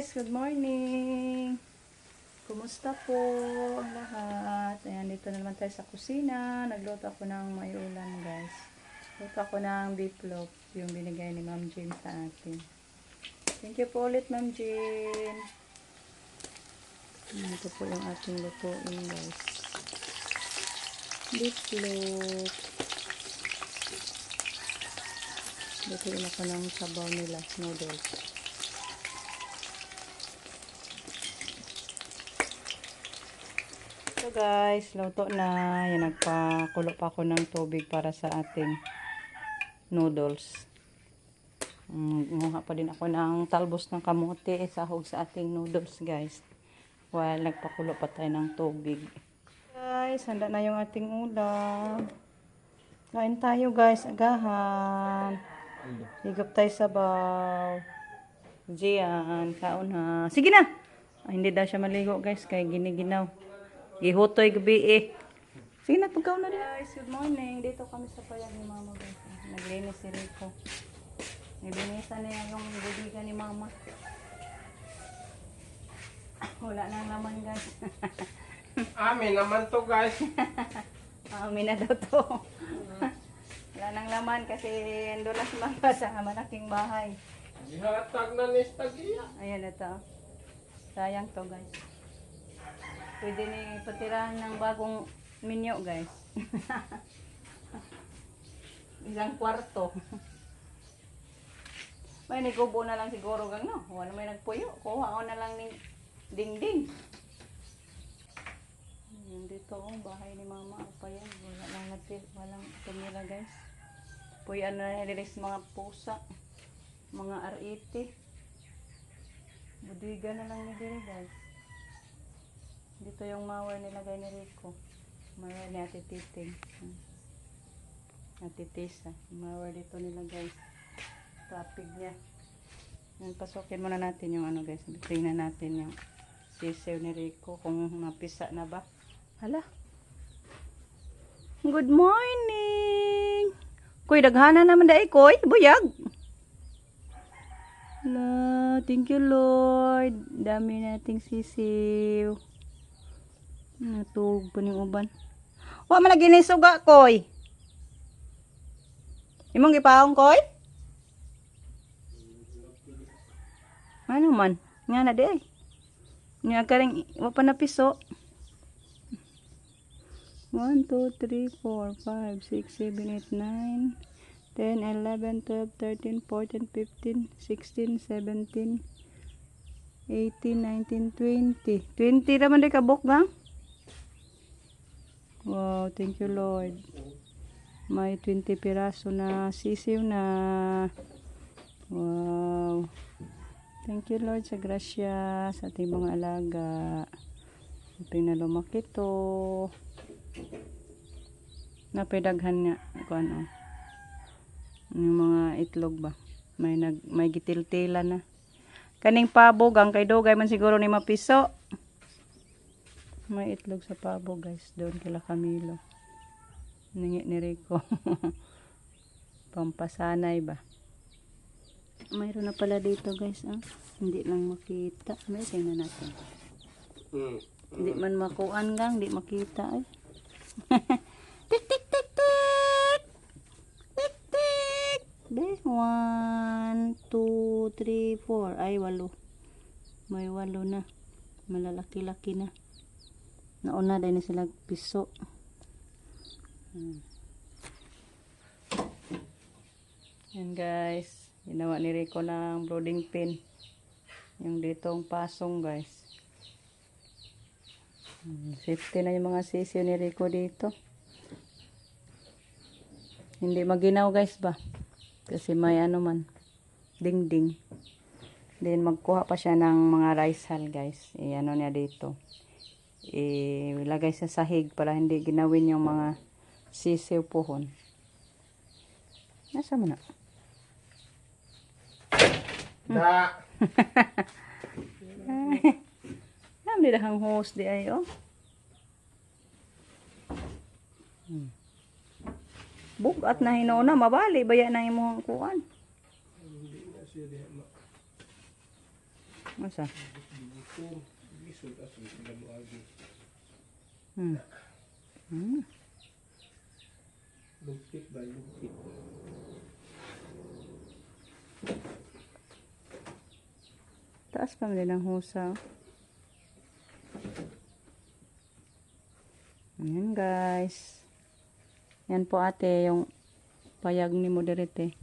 Guys, good morning. Kumusta po ang lahat? Ayan, dito na naman tayo sa kusina. Nagluto ako ng may ulam, guys. Luto ako ng beef loaf, yung binigay ni Ma'am Jean sa akin. Thank you po ulit, Ma'am Jean. Ito po yung ating lutuin, guys. Beef loaf. Lutuin ako ng sabaw nila, noodles. So guys, luto na. Yan, nagpakulo pa ako ng tubig para sa ating noodles. Nguha pa din ako ng talbos ng kamote, sahog sa ating noodles, guys. While nagpakulo pa tayo ng tubig. Guys, handa na yung ating ulam. Kain tayo, guys, agahan. Higop tayo sabaw. Diyan, kaon ha. Sige na! Ay, hindi daw siya maligo, guys, kaya giniginaw. Gihutoy gabi eh. Sige na, pagkaw na rin. Guys, good morning. Dito kami sa payag ni Mama, guys. Naglinis si Rico. Naglinisan niya yung budigan ni Mama. Wala nang laman, guys. Amin naman to, guys. Amin na daw to. Wala nang laman kasi nandun si Mama sa malaking bahay. Ihatag na ni Stagia. Ayan ito. Sayang to, guys. Pwede ni patirahan ng bagong minyo, guys. Isang kwarto. May nigubo na lang siguro gang no. Wala may nagpuyo. Kuha ko na lang ni dingding. Yung dito bahay ni Mama. Pa yan. Wala lang natin. Walang tumira, guys. Puyan na nililis mga pusa. Mga ariti. Budiga na lang ni diri, guys. Dito yung mawar nilagay ni Rico. Mawar ni Ate Titing. Ate Tisa. Mawar dito nilagay. Trapig niya. Yan, pasukin muna natin yung ano, guys. Tingnan natin yung sisiw ni Rico. Kung mapisa na ba. Hala. Good morning. Kuy, daghana naman dahi, Kuy. Buyag. Hala. Thank you, Lord. Dami nating sisiw. Natug pa ning uban. Wa man lagi ni suga, Koy. Imong gipaong, Koy? Ano man? Nga na di ay. Nga karing wa pa na piso. 1 2 3 4 5 6 7 8 9 10 11 12 13 14 15 16 17 18 19 20 20 naman di kabuk gang. Wow, thank you, Lord. May 20 piraso na sisiw na. Wow. Thank you, Lord, sa grasya sa ating mga alaga. Ito na lumaki to. Napedaghan nga. Kung ano. Yung mga itlog ba. May gitil-tila na. Kaning pabo, gang kay dogay man siguro ni mapiso. May itlog sa pabo, guys. Doon kila Camilo. Ningi ni Rico. Pampasanay ba? Mayroon na pala dito, guys. Ah. Hindi lang makita. May tingnan natin. Hindi man makuan gang. Hindi makita. Ay. Tik, tik, tik, tik. Tik, tik. This 1, 2, 3, 4. Ay, 8. May 8 na. Malalaki-laki na. Nauna dahil na sila piso. Yan, guys. Ginawa ni Rico ng brooding pin. Yung ditong pasong, guys. Safety na yung mga sisiyo ni Rico dito. Hindi maginaw, guys ba? Kasi may ano man. Ding-ding. Then magkuha pa siya ng mga rice hull, guys. Ano niya dito. Ilagay sa sahig para hindi ginawin yung mga sisiw puhon. Nasa mo na? Da. Di dahang host di ay oh. Bugat na hinuna, mabali baya na imong kuan. Masa? Bigiton. Gisod asin sila luagi. Hmm. Hmm. Lupit ba? Lupit. Taas pa din ang husa. Ayan guys. Yan po ate yung payag ni Moderate.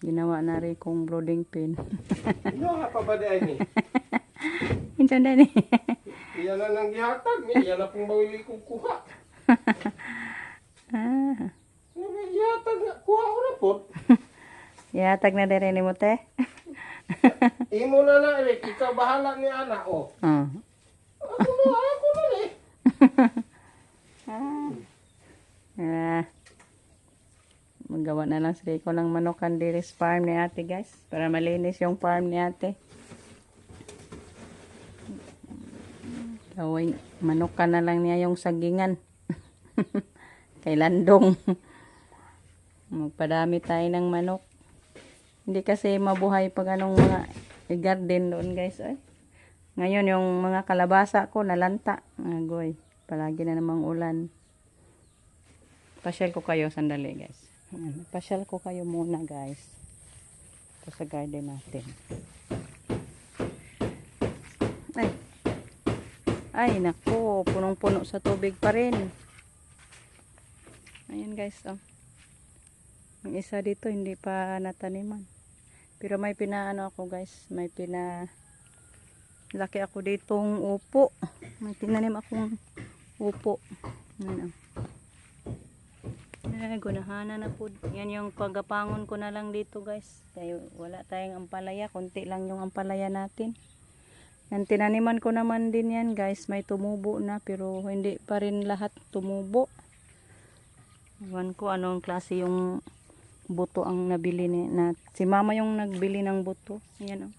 Ginawa na rin kong brooding pin. Ano nga pa ba dahil ni? Minsan din eh. Iyan na nang gihatag ni. Iyan na pong mawili kong kuha. Ah. Ano ba gihatag nga? Kuha ko na po. Yatag na din ni mo te. Imo na na Eric. Ikaw bahala ni Ana. Oh. Oh. Ako na eh. Ah. Magawa na lang si Rico ng manukan diri sa farm ni ate guys. Para malinis yung farm ni ate. Gawin, manukan na lang niya yung sagingan. Kay Landong. Magpadami tayo ng manok. Hindi kasi mabuhay pag anong mga garden doon guys. Ay. Ngayon yung mga kalabasa ko nalanta. Agoy. Palagi na namang ulan. Pasyal ko kayo sandali guys. Ayan, pasyal ko kayo muna guys. Ito sa garden natin. Ay. Ay nako. Punong-puno sa tubig pa rin. Ayan guys. Oh. Yung isa dito hindi pa nataniman. Pero may pinaano ako guys. May laki ako ditong upo. May tinanim akong upo. Ayan, oh. Gunahanan na po. Yan yung pagapangon ko na lang dito guys. Kaya wala tayong ampalaya. Konti lang yung ampalaya natin. Yan tinaniman ko naman din yan guys. May tumubo na pero hindi pa rin lahat tumubo. Iwan ko anong klase yung buto ang nabili na si mama yung nagbili ng buto. Ayan oh.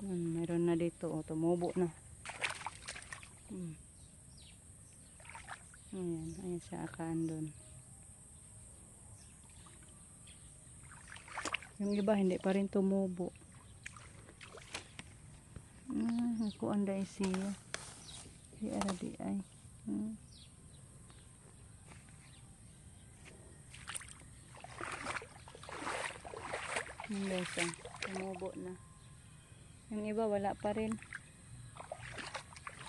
Meron na dito oh, tumubo na. Ayan siya akaan doon. Yung iba hindi pa rin tumubo. Ako anday siya. Di ara di ay. Guys, tumubo na. Yung iba wala pa rin.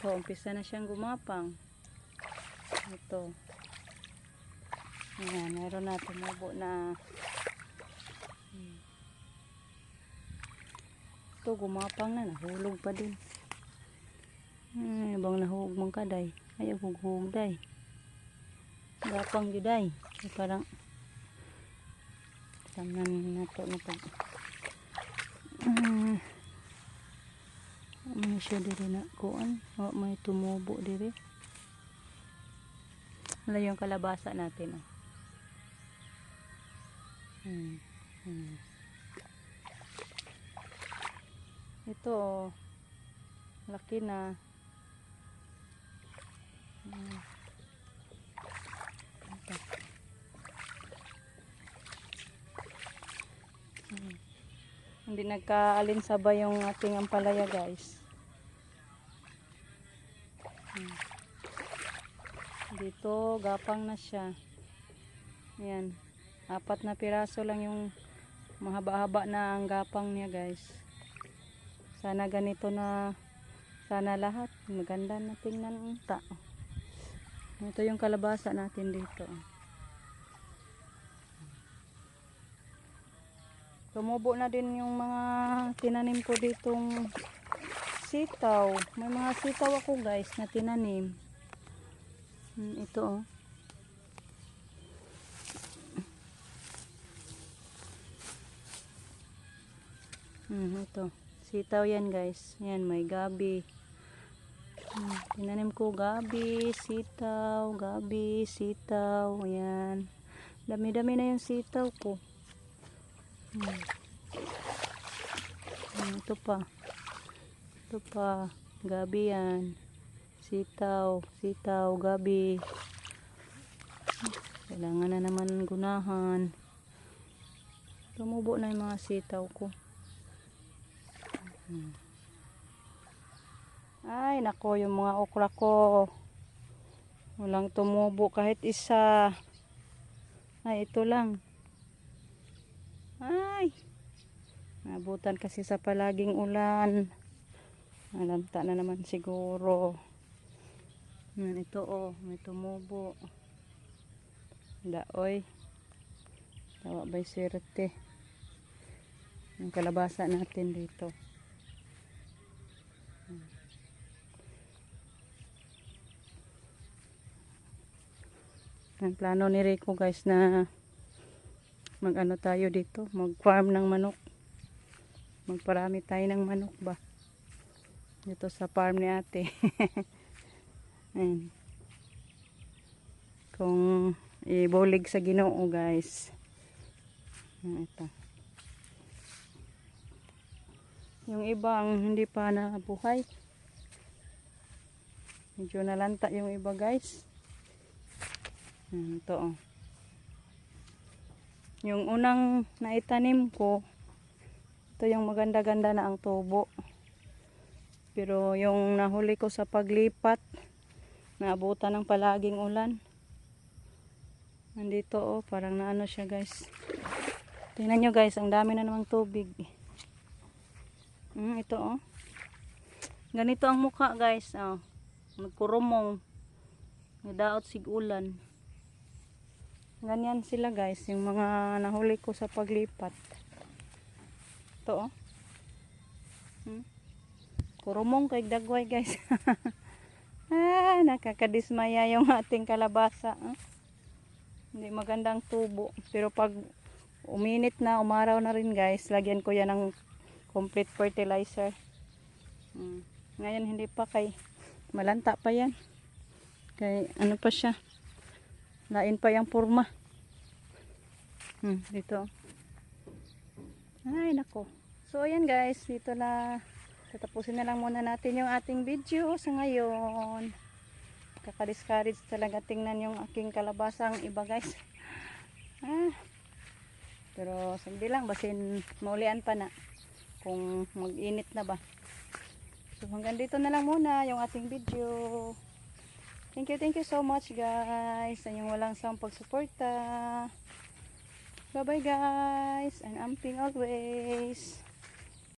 So, umpisa na siyang gumapang. Ito. Ayan, meron na tumubo na. Ito, gumapang na. Nahulog pa din. Bang nahulog mong kaday. Ayaw hughug day. Gapang juday. Parang tanan na to na pag may siya diri na kuan. May tumubo diri. Wala yung kalabasa natin. Ito laki na. Hindi nagkaalin-sabay yung ating ampalaya guys. Dito gapang na siya. Ayan. 4 na piraso lang yung mahaba-haba na ang gapang niya guys. Sana ganito na sana lahat. Maganda na tingnan unta. Ito yung kalabasa natin dito. Tumubo na din yung mga tinanim ko ditong sitaw. May mga sitaw ako guys na tinanim. Ito oh. Ito. Sitaw yan guys. Yan may gabi. Tinanim ko gabi, sitaw, gabi, sitaw. Ayan. Dami-dami na yung sitaw ko. Ito pa. Ito pa. Gabi yan. Sitaw, sitaw, gabi. Kailangan na naman gunahan. Tumubo na yung mga sitaw ko. Ay, nako, yung mga okra ko. Walang tumubo kahit isa. Ay, ito lang. Ay, nabutan kasi sa palaging ulan. Nalanta na naman siguro. Yan, ito oh, may tumubo. Daoy. Tawa ba'y sirte. Yung kalabasa natin dito. Ang plano ni Rico guys na mag-ano tayo dito, mag-farm ng manok. Magparami tayo ng manok ba? Dito sa farm ni ate. Ayan. Kung ibulig sa Ginoo guys. Ito. Yung iba ang hindi pa nabuhay. Medyo nalanta yung iba guys. Ito oh. Yung unang naitanim ko, ito yung maganda-ganda na ang tubo. Pero yung nahuli ko sa paglipat, naabutan ng palaging ulan. Nandito oh, parang naano siya guys. Tingnan nyo guys, ang dami na namang tubig. Ito oh. Ganito ang mukha guys. Oh. Nagkurumong. Nadaot sig ulan. Ganyan sila guys, yung mga nahuli ko sa paglipat. Ito oh. Kurumong kay dagway guys. Nakakadismaya yung ating kalabasa. Hindi magandang tubo. Pero pag uminit na, umaraw na rin guys, lagyan ko yan ng complete fertilizer. Ngayon hindi pa, kay malanta pa yan. Kay ano pa siya. Lain pa yung purma. Dito. Ay nako. So ayan guys, dito na tatapusin na lang muna natin yung ating video sa ngayon. Kakadiscourage talaga tingnan yung aking kalabasang iba guys. Pero hindi lang, basin maulian pa na kung mag-init na ba. So hanggang dito na lang muna yung ating video. Thank you so much guys sa inyong walang sawang pagsuporta. Bye bye guys, and amping always.